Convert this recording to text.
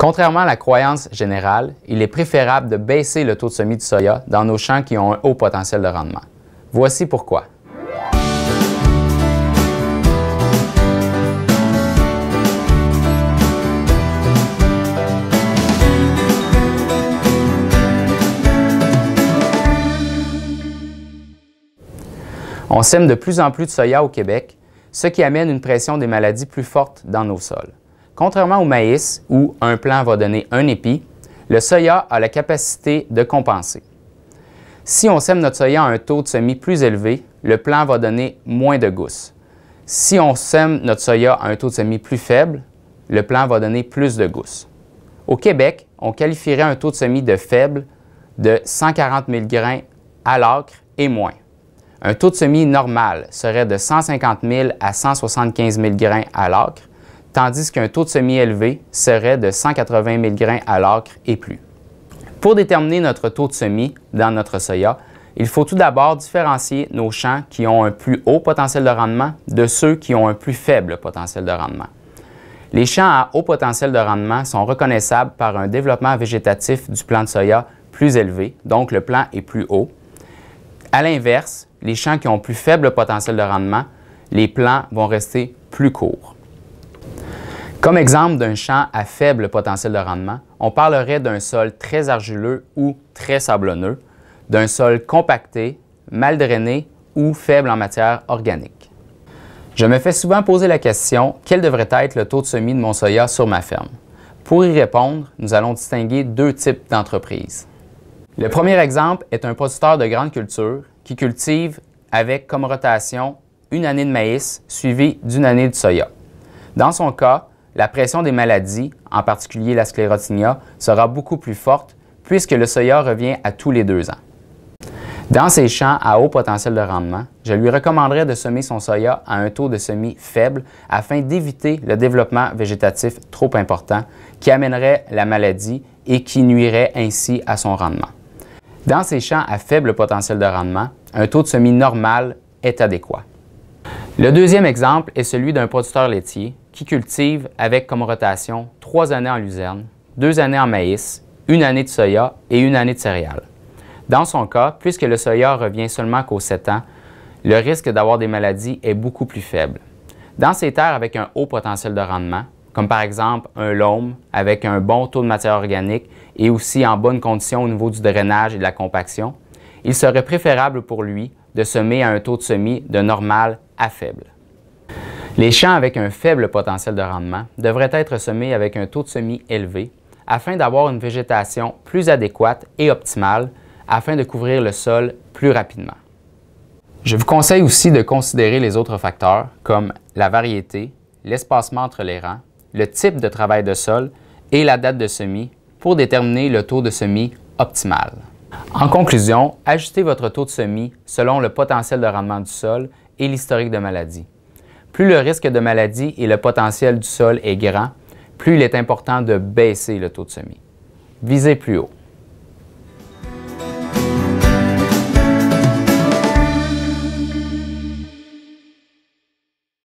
Contrairement à la croyance générale, il est préférable de baisser le taux de semis de soya dans nos champs qui ont un haut potentiel de rendement. Voici pourquoi. On sème de plus en plus de soya au Québec, ce qui amène une pression des maladies plus forte dans nos sols. Contrairement au maïs, où un plant va donner un épi, le soya a la capacité de compenser. Si on sème notre soya à un taux de semis plus élevé, le plant va donner moins de gousses. Si on sème notre soya à un taux de semis plus faible, le plant va donner plus de gousses. Au Québec, on qualifierait un taux de semis de faible de 140 000 grains à l'acre et moins. Un taux de semis normal serait de 150 000 à 175 000 grains à l'acre, tandis qu'un taux de semis élevé serait de 180 000 grains à l'acre et plus. Pour déterminer notre taux de semis dans notre soya, il faut tout d'abord différencier nos champs qui ont un plus haut potentiel de rendement de ceux qui ont un plus faible potentiel de rendement. Les champs à haut potentiel de rendement sont reconnaissables par un développement végétatif du plant de soya plus élevé, donc le plant est plus haut. À l'inverse, les champs qui ont plus faible potentiel de rendement, les plants vont rester plus courts. Comme exemple d'un champ à faible potentiel de rendement, on parlerait d'un sol très argileux ou très sablonneux, d'un sol compacté, mal drainé ou faible en matière organique. Je me fais souvent poser la question, quel devrait être le taux de semis de mon soya sur ma ferme? Pour y répondre, nous allons distinguer deux types d'entreprises. Le premier exemple est un producteur de grande culture qui cultive avec comme rotation une année de maïs suivie d'une année de soya. Dans son cas, la pression des maladies, en particulier la sclérotinia, sera beaucoup plus forte puisque le soya revient à tous les 2 ans. Dans ces champs à haut potentiel de rendement, je lui recommanderais de semer son soya à un taux de semis faible afin d'éviter le développement végétatif trop important qui amènerait la maladie et qui nuirait ainsi à son rendement. Dans ces champs à faible potentiel de rendement, un taux de semis normal est adéquat. Le deuxième exemple est celui d'un producteur laitier qui cultive avec comme rotation 3 années en luzerne, 2 années en maïs, 1 année de soya et 1 année de céréales. Dans son cas, puisque le soya revient seulement qu'aux 7 ans, le risque d'avoir des maladies est beaucoup plus faible. Dans ces terres avec un haut potentiel de rendement, comme par exemple un loam avec un bon taux de matière organique et aussi en bonne condition au niveau du drainage et de la compaction, il serait préférable pour lui de semer à un taux de semis de normal à faible. Les champs avec un faible potentiel de rendement devraient être semés avec un taux de semis élevé afin d'avoir une végétation plus adéquate et optimale afin de couvrir le sol plus rapidement. Je vous conseille aussi de considérer les autres facteurs comme la variété, l'espacement entre les rangs, le type de travail de sol et la date de semis pour déterminer le taux de semis optimal. En conclusion, ajustez votre taux de semis selon le potentiel de rendement du sol et l'historique de maladie. Plus le risque de maladie et le potentiel du sol est grand, plus il est important de baisser le taux de semis. Visez plus haut.